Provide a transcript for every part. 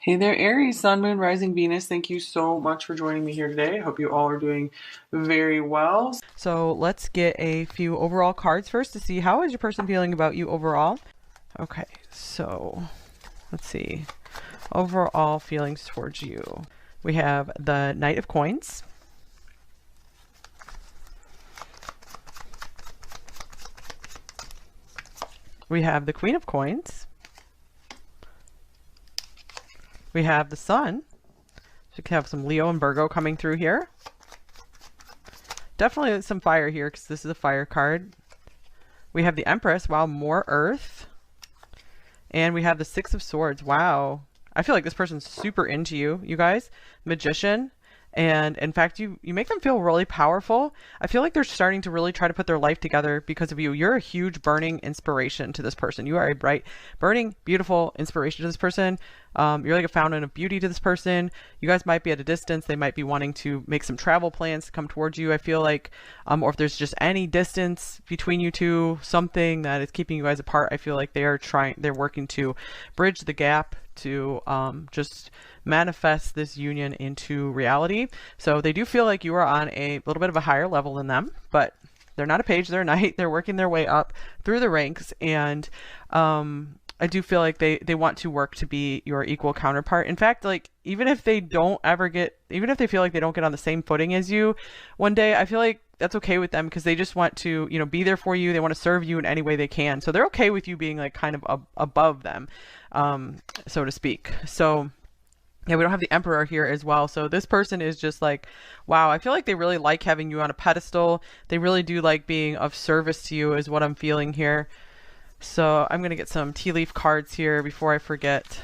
Hey there, Aries, Sun, Moon, Rising, Venus. Thank you so much for joining me here today. I hope you all are doing very well. So let's get a few overall cards first to see how is your person feeling about you overall. Okay, so let's see. Overall feelings towards you. We have the Knight of Coins. We have the Queen of Coins. We have the Sun. So we can have some Leo and Virgo coming through here. Definitely some fire here because this is a fire card. We have the Empress. Wow, more Earth. And we have the Six of Swords. Wow. I feel like this person's super into you, you guys. Magician. And in fact, you make them feel really powerful. I feel like they're starting to really try to put their life together because of you. You're a huge burning inspiration to this person. You are a bright, burning, beautiful inspiration to this person. You're like a fountain of beauty to this person. You guys might be at a distance. They might be wanting to make some travel plans to come towards you. I feel like, or if there's just any distance between you two, something that is keeping you guys apart, I feel like they're working to bridge the gap to just manifest this union into reality. So they do feel like you are on a little bit of a higher level than them, but they're not a page, they're a knight. They're working their way up through the ranks, and I do feel like they want to work to be your equal counterpart. In fact, like even if they feel like they don't get on the same footing as you one day, I feel like that's okay with them because they just want to, be there for you. They want to serve you in any way they can. So they're okay with you being like kind of above them, so to speak. So yeah, we don't have the Emperor here as well. So this person is just like, wow, I feel like they really like having you on a pedestal. They really do like being of service to you is what I'm feeling here. So I'm going to get some tea leaf cards here before I forget.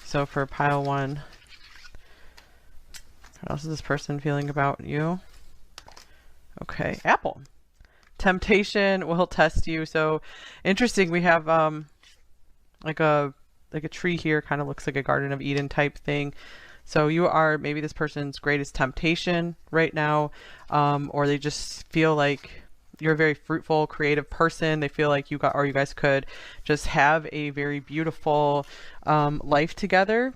So for pile one, what else is this person feeling about you? Okay, Apple. Temptation will test you. So interesting. We have like a tree here, kind of looks like a Garden of Eden type thing. So you are maybe this person's greatest temptation right now, or they just feel like you're a very fruitful, creative person. They feel like you guys could just have a very beautiful life together.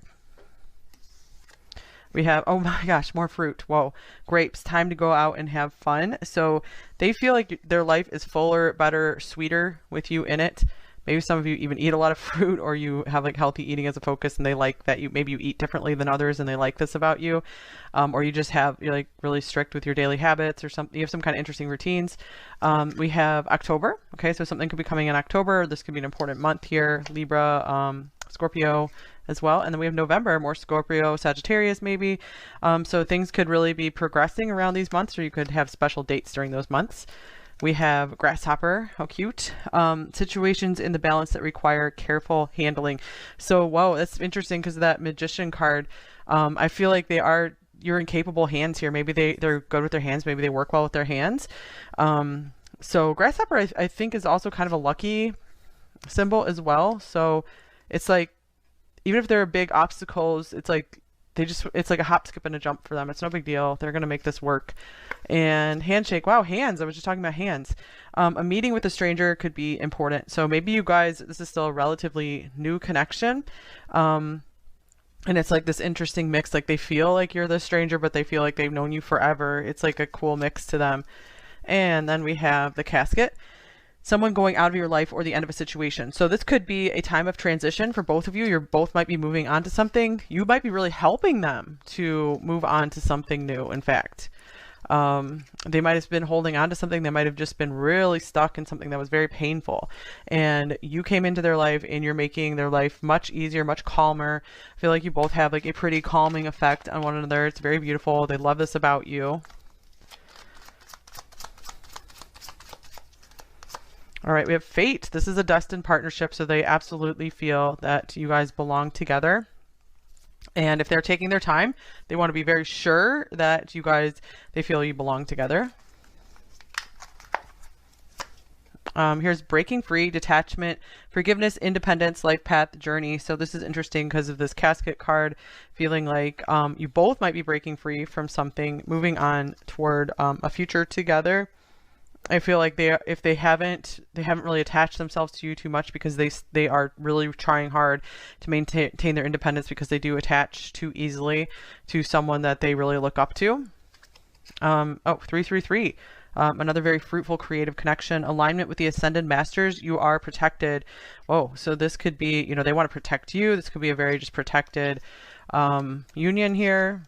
We have, oh my gosh, more fruit. Whoa, grapes, time to go out and have fun. So they feel like their life is fuller, better, sweeter with you in it. Maybe some of you even eat a lot of fruit, or you have like healthy eating as a focus, and they like that maybe you eat differently than others and they like this about you. Or you're like really strict with your daily habits, or something. You have some kind of interesting routines. We have October. Okay, so something could be coming in October. This could be an important month here. Libra, Scorpio as well. And then we have November, more Scorpio, Sagittarius maybe. So things could really be progressing around these months, or you could have special dates during those months. We have Grasshopper, how cute. Situations in the balance that require careful handling. So, whoa, that's interesting because of that Magician card. I feel like you're in capable hands here. Maybe they're good with their hands. Maybe they work well with their hands. So Grasshopper, I think, is also kind of a lucky symbol as well. So it's like, even if there are big obstacles, it's like it's like a hop, skip, and a jump for them. It's no big deal. They're going to make this work. And handshake. Wow, hands. I was just talking about hands. A meeting with a stranger could be important. So maybe you guys, this is still a relatively new connection. And it's like this interesting mix. Like they feel like you're the stranger, but they feel like they've known you forever. It's like a cool mix to them. And then we have the casket. Someone going out of your life or the end of a situation. So this could be a time of transition for both of you. You both might be moving on to something. You might be really helping them to move on to something new, in fact. They might have been holding on to something. They might have just been really stuck in something that was very painful. And you came into their life and you're making their life much easier, much calmer. I feel like you both have like a pretty calming effect on one another. It's very beautiful. They love this about you. All right, we have fate. This is a destined partnership, so they absolutely feel that you guys belong together. And if they're taking their time, they want to be very sure that they feel you belong together. Here's breaking free, detachment, forgiveness, independence, life path, journey. So this is interesting because of this casket card, feeling like you both might be breaking free from something, moving on toward a future together. I feel like if they haven't really attached themselves to you too much because they are really trying hard to maintain their independence because they do attach too easily to someone that they really look up to. Oh, 333. Another very fruitful creative connection. Alignment with the Ascended Masters. You are protected. Whoa. So this could be, you know, they want to protect you. This could be a very just protected union here.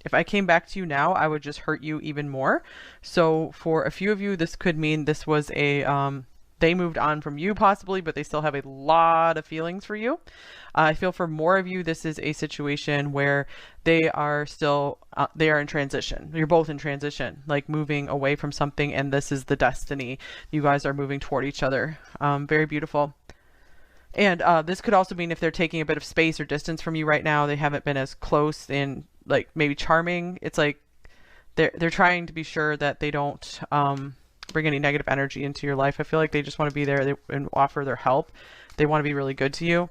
If I came back to you now, I would just hurt you even more. So for a few of you, this could mean this was a, they moved on from you possibly, but they still have a lot of feelings for you. I feel for more of you, this is a situation where they are still, they are in transition. You're both in transition, like moving away from something, and this is the destiny. You guys are moving toward each other. Very beautiful. And this could also mean if they're taking a bit of space or distance from you right now, they haven't been as close and like maybe charming. It's like they're trying to be sure that they don't bring any negative energy into your life. I feel like they just want to be there and offer their help. They want to be really good to you.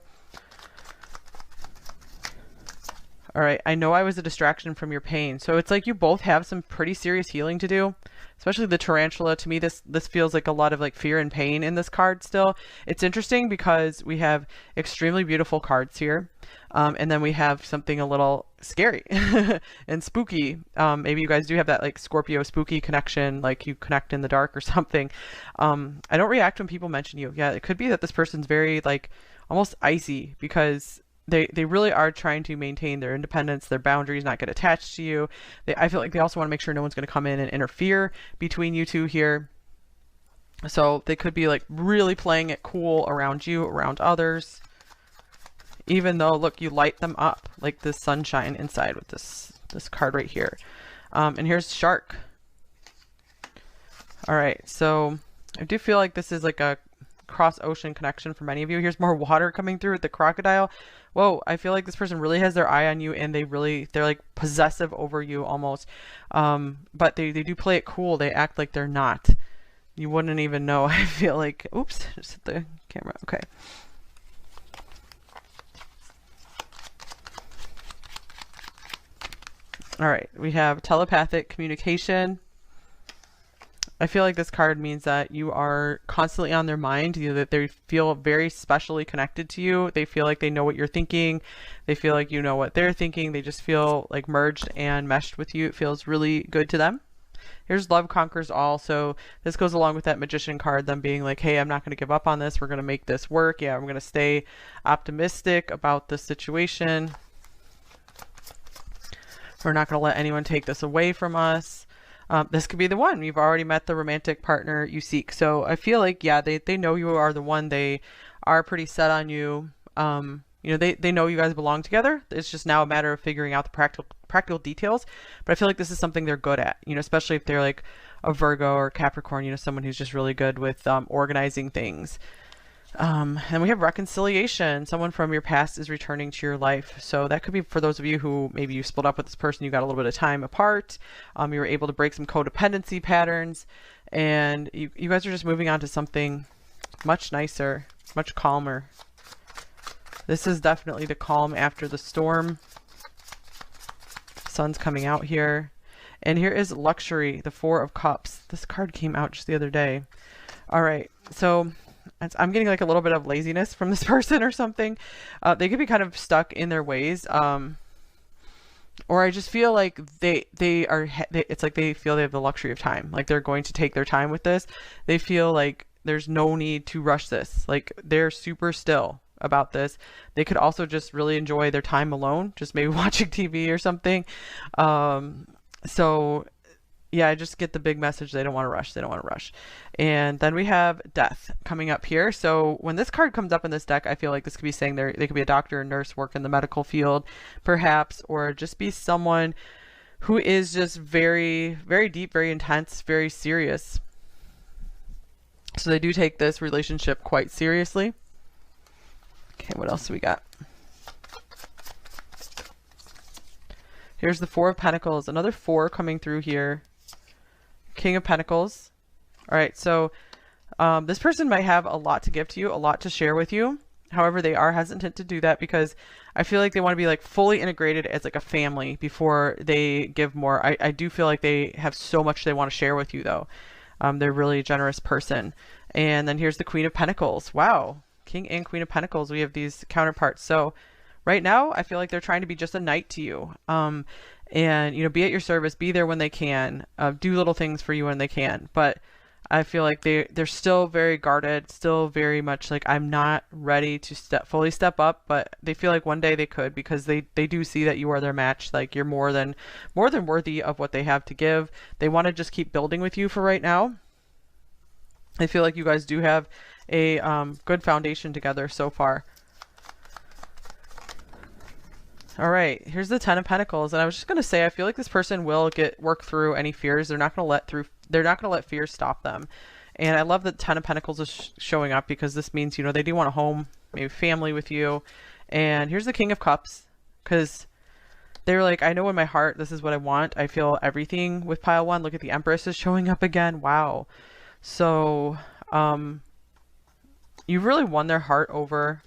All right, I know I was a distraction from your pain. So it's like you both have some pretty serious healing to do, especially the tarantula. To me, this feels like a lot of like fear and pain in this card still. It's interesting because we have extremely beautiful cards here. And then we have something a little scary and spooky. Maybe you guys do have that like Scorpio spooky connection, like you connect in the dark or something. I don't react when people mention you. Yeah, it could be that this person's very like almost icy because they really are trying to maintain their independence, their boundaries, not get attached to you. I feel like they also want to make sure no one's going to come in and interfere between you two here. So they could be like really playing it cool around you, around others. Even though, look, you light them up like this sunshine inside with this card right here. And here's Shark. All right, so I do feel like this is like a cross ocean connection for many of you. Here's more water coming through with the crocodile. Whoa, I feel like this person really has their eye on you and they're like possessive over you almost. But they do play it cool. They act like they're not. You wouldn't even know. I feel like, oops, just hit the camera. Okay. All right, we have telepathic communication. I feel like this card means that you are constantly on their mind, that they feel very specially connected to you. They feel like they know what you're thinking. They feel like you know what they're thinking. They just feel like merged and meshed with you. It feels really good to them. Here's Love Conquers All. So this goes along with that Magician card, them being like, hey, I'm not going to give up on this. We're going to make this work. Yeah, I'm going to stay optimistic about the situation. We're not going to let anyone take this away from us. This could be the one. You've already met the romantic partner you seek. So I feel like, yeah, they know you are the one. They are pretty set on you. You know, they know you guys belong together. It's just now a matter of figuring out the practical details. But I feel like this is something they're good at, you know, especially if they're like a Virgo or Capricorn, you know, someone who's just really good with organizing things. And we have reconciliation. Someone from your past is returning to your life. So that could be for those of you who maybe you split up with this person, you got a little bit of time apart. You were able to break some codependency patterns, and you guys are just moving on to something much nicer, much calmer. This is definitely the calm after the storm. Sun's coming out here. And here is Luxury, the Four of Cups. This card came out just the other day. All right, so I'm getting like a little bit of laziness from this person or something. They could be kind of stuck in their ways. Or I just feel like it's like they feel they have the luxury of time. Like they're going to take their time with this. They feel like there's no need to rush this. Like they're super still about this. They could also just really enjoy their time alone, just maybe watching TV or something. So yeah, I just get the big message. They don't want to rush. They don't want to rush. And then we have Death coming up here. So when this card comes up in this deck, I feel like this could be saying they could be a doctor, a nurse, work in the medical field, perhaps, or just be someone who is just very, very deep, very intense, very serious. So they do take this relationship quite seriously. Okay, what else do we got? Here's the Four of Pentacles, another four coming through here. King of Pentacles. All right, so this person might have a lot to give to you, a lot to share with you. However, they are hesitant to do that because I feel like they want to be like fully integrated as like a family before they give more. I do feel like they have so much they want to share with you though. They're really a generous person. And then here's the Queen of Pentacles. Wow. King and Queen of Pentacles. We have these counterparts. So right now, I feel like they're trying to be just a knight to you. And, you know, be at your service, be there when they can, do little things for you when they can. But I feel like they're still very guarded, still very much like, I'm not ready to fully step up, but they feel like one day they could, because they do see that you are their match. Like, you're more than worthy of what they have to give. They want to just keep building with you for right now. I feel like you guys do have a good foundation together so far. All right, here's the Ten of Pentacles, and I was just gonna say, I feel like this person will work through any fears. They're not gonna let fears stop them. And I love that Ten of Pentacles is showing up, because this means, you know, they do want a home, maybe family with you. And here's the King of Cups, because they're like, I know in my heart this is what I want. I feel everything with pile one. Look at the Empress is showing up again. Wow. So you really won their heart over.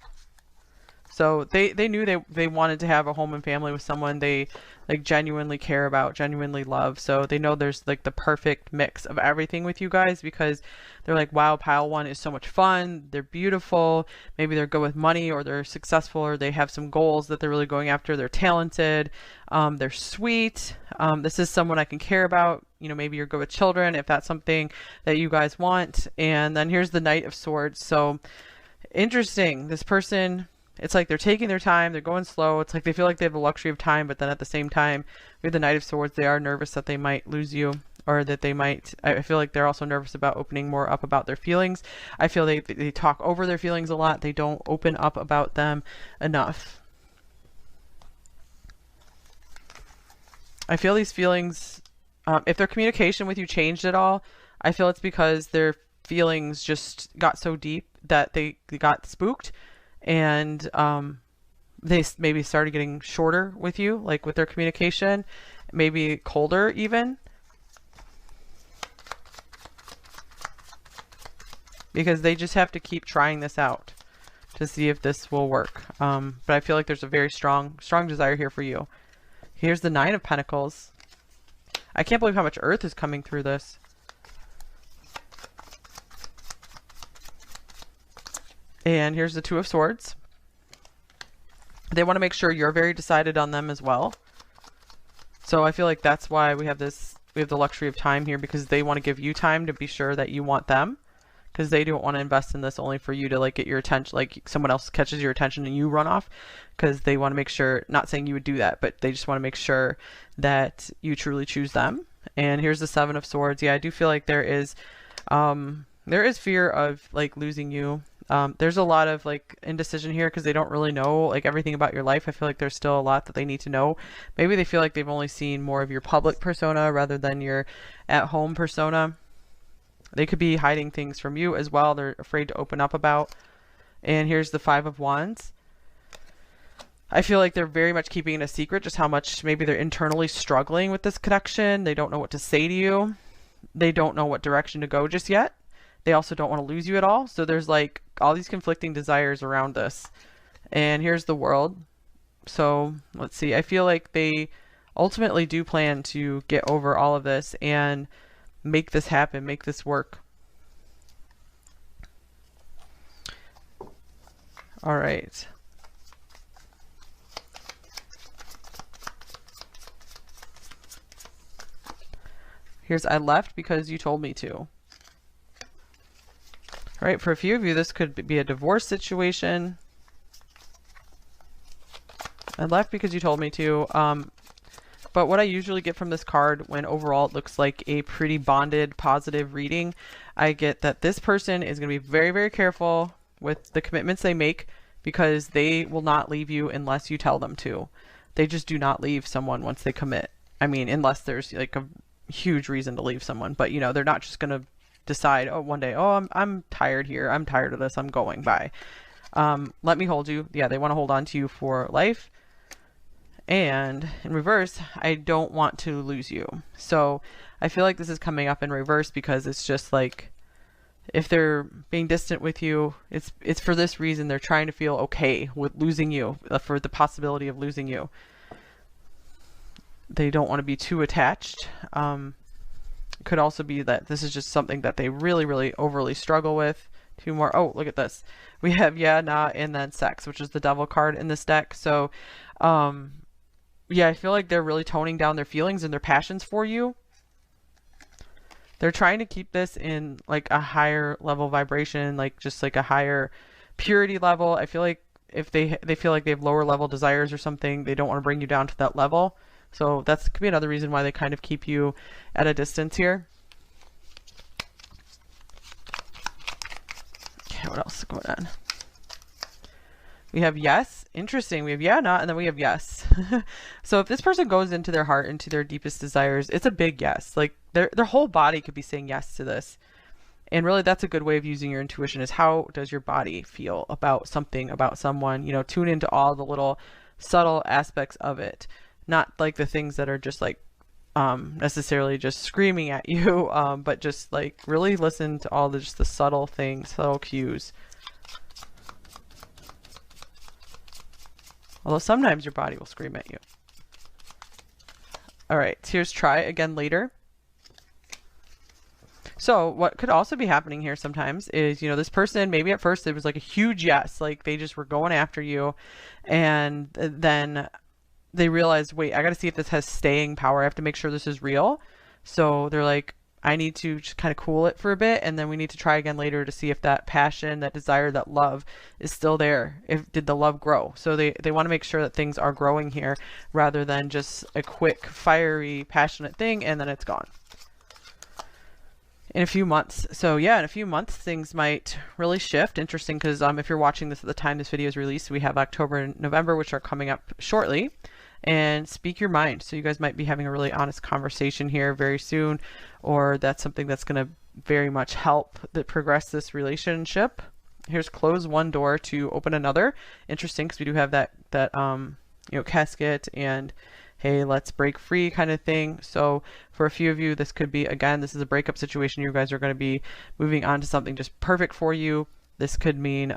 So they knew they wanted to have a home and family with someone they like genuinely care about, genuinely love. So they know there's like the perfect mix of everything with you guys, because they're like, wow, pile one is so much fun. They're beautiful. Maybe they're good with money, or they're successful, or they have some goals that they're really going after. They're talented. They're sweet. This is someone I can care about. You know, maybe you're good with children if that's something that you guys want. And then here's the Knight of Swords. So interesting. This person, it's like they're taking their time, they're going slow. It's like they feel like they have the luxury of time, but then at the same time, with the Knight of Swords, they are nervous that they might lose you, or that they might, I feel like they're also nervous about opening more up about their feelings. I feel they talk over their feelings a lot. They don't open up about them enough. I feel these feelings, if their communication with you changed at all, I feel it's because their feelings just got so deep that they got spooked. And they maybe started getting shorter with you, like with their communication, maybe colder even, because they just have to keep trying this out to see if this will work. But I feel like there's a very strong desire here for you. Here's the Nine of Pentacles. I can't believe how much earth is coming through this. And here's the Two of Swords. They want to make sure you're very decided on them as well. So I feel like that's why we have the luxury of time here, because they want to give you time to be sure that you want them, because they don't want to invest in this only for you to like get your attention, like someone else catches your attention and you run off, because they want to make sure, not saying you would do that, but they just want to make sure that you truly choose them. And here's the Seven of Swords. Yeah, I do feel like there is fear of like losing you. There's a lot of like indecision here, because they don't really know like everything about your life. I feel like there's still a lot that they need to know. Maybe they feel like they've only seen more of your public persona rather than your at-home persona. They could be hiding things from you as well. They're afraid to open up about. And here's the Five of Wands. I feel like they're very much keeping it a secret just how much maybe they're internally struggling with this connection. They don't know what to say to you. They don't know what direction to go just yet. They also don't want to lose you at all. So there's like all these conflicting desires around this. And here's the World. So let's see. I feel like they ultimately do plan to get over all of this and make this happen, make this work. All right. Here's I left because you told me to. All right, for a few of you, this could be a divorce situation. I left because you told me to. But what I usually get from this card, when overall it looks like a pretty bonded, positive reading, I get that this person is going to be very, very careful with the commitments they make, because they will not leave you unless you tell them to. They just do not leave someone once they commit. I mean, unless there's like a huge reason to leave someone. But, you know, they're not just going to decide, oh, one day, oh, I'm tired here. I'm tired of this. I'm going. Bye. Let me hold you. Yeah, they want to hold on to you for life. And in reverse, I don't want to lose you. So I feel like this is coming up in reverse, because it's just like, if they're being distant with you, it's for this reason. They're trying to feel okay with losing you, for the possibility of losing you. They don't want to be too attached. It could also be that this is just something that they really, really overly struggle with. Two more. Oh, look at this. We have yeah, nah, and then sex, which is the devil card in this deck. So, yeah, I feel like they're really toning down their feelings and their passions for you. They're trying to keep this in like a higher level vibration, like just like a higher purity level. I feel like if they feel like they have lower level desires or something, they don't want to bring you down to that level. So that's could be another reason why they kind of keep you at a distance here. Okay, what else is going on? We have yes. Interesting. We have yeah, not, and then we have yes. So if this person goes into their heart, into their deepest desires, it's a big yes. Like their whole body could be saying yes to this. And really that's a good way of using your intuition, is how does your body feel about something, about someone, you know, tune into all the little subtle aspects of it. Not like the things that are just like necessarily just screaming at you, but just like really listen to all the just the subtle things, subtle cues. Although sometimes your body will scream at you. All right, here's try again later. So what could also be happening here sometimes is, you know, this person, maybe at first it was like a huge yes, like they just were going after you, and then they realized, wait, I got to see if this has staying power. I have to make sure this is real. So they're like, I need to just kind of cool it for a bit, and then we need to try again later to see if that passion, that desire, that love is still there. Did the love grow? So they want to make sure that things are growing here rather than just a quick, fiery, passionate thing and then it's gone. In a few months. So yeah, in a few months things might really shift. Interesting, because if you're watching this at the time this video is released, we have October and November, which are coming up shortly. And speak your mind. So you guys might be having a really honest conversation here very soon, or that's something that's going to very much help that progress this relationship. Here's close one door to open another. Interesting, because we do have that you know, casket and hey, let's break free kind of thing. So for a few of you, this could be, again, this is a breakup situation. You guys are going to be moving on to something just perfect for you. This could mean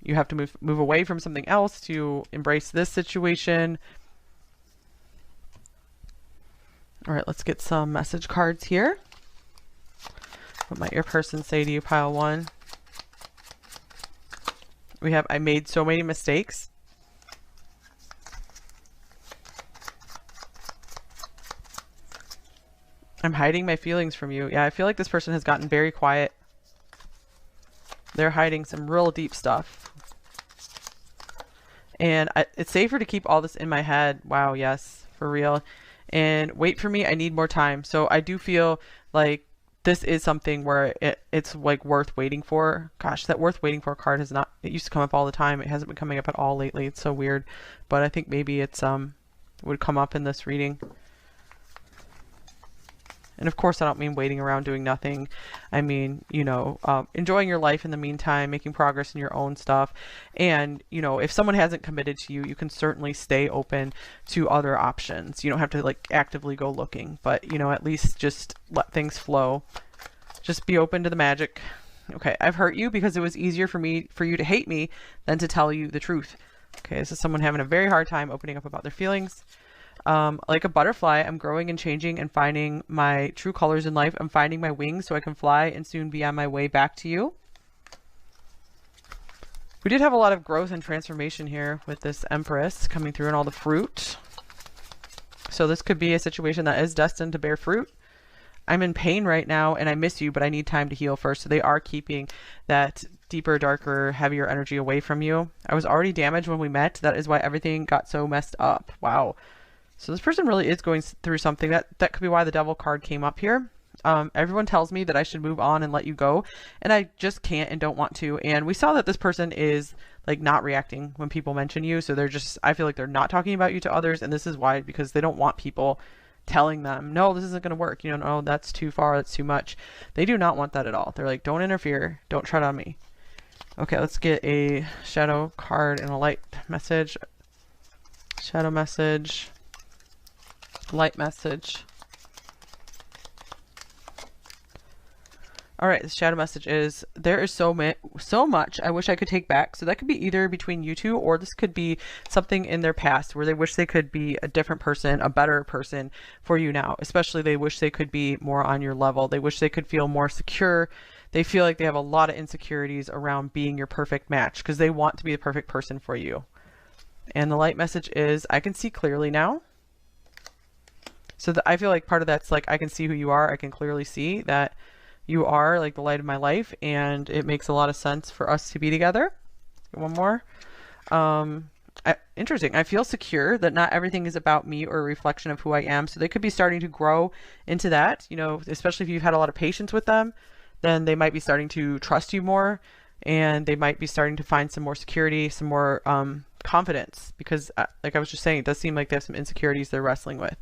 you have to move away from something else to embrace this situation. All right, let's get some message cards here. What might your person say to you, pile one? We have, I made so many mistakes. I'm hiding my feelings from you. Yeah, I feel like this person has gotten very quiet. They're hiding some real deep stuff. And it's safer to keep all this in my head. Wow, yes, for real. And wait for me, I need more time. So I do feel like this is something where it's like worth waiting for. Gosh, that worth waiting for card has not, it used to come up all the time. It hasn't been coming up at all lately. It's so weird. But I think maybe it's would come up in this reading. And of course, I don't mean waiting around doing nothing. I mean, you know, enjoying your life in the meantime, making progress in your own stuff. And, you know, if someone hasn't committed to you, you can certainly stay open to other options. You don't have to like actively go looking, but, you know, at least just let things flow. Just be open to the magic. Okay, I've hurt you because it was easier for you to hate me than to tell you the truth. Okay, this is someone having a very hard time opening up about their feelings. Like a butterfly, I'm growing and changing and finding my true colors in life. I'm finding my wings so I can fly and soon be on my way back to you. We did have a lot of growth and transformation here with this Empress coming through and all the fruit. So this could be a situation that is destined to bear fruit. I'm in pain right now and I miss you, but I need time to heal first. So they are keeping that deeper, darker, heavier energy away from you. I was already damaged when we met. That is why everything got so messed up. Wow. So this person really is going through something. That could be why the Devil card came up here. Everyone tells me that I should move on and let you go, and I just can't and don't want to. And we saw that this person is like not reacting when people mention you. So they're just, I feel like they're not talking about you to others. And this is why, because they don't want people telling them, no, this isn't going to work. You know, no, that's too far. That's too much. They do not want that at all. They're like, don't interfere. Don't tread on me. Okay, let's get a shadow card and a light message. Shadow message. Light message. All right, the shadow message is there is so much I wish I could take back. So that could be either between you two, or this could be something in their past where they wish they could be a different person, a better person for you now. Especially they wish they could be more on your level. They wish they could feel more secure. They feel like they have a lot of insecurities around being your perfect match because they want to be the perfect person for you. And the light message is I can see clearly now. So I feel like part of that's like I can see who you are. I can clearly see that you are like the light of my life, and it makes a lot of sense for us to be together. One more. Interesting. I feel secure that not everything is about me or a reflection of who I am. So they could be starting to grow into that, you know, especially if you've had a lot of patience with them, then they might be starting to trust you more, and they might be starting to find some more security, some more confidence, because like I was just saying, it does seem like they have some insecurities they're wrestling with.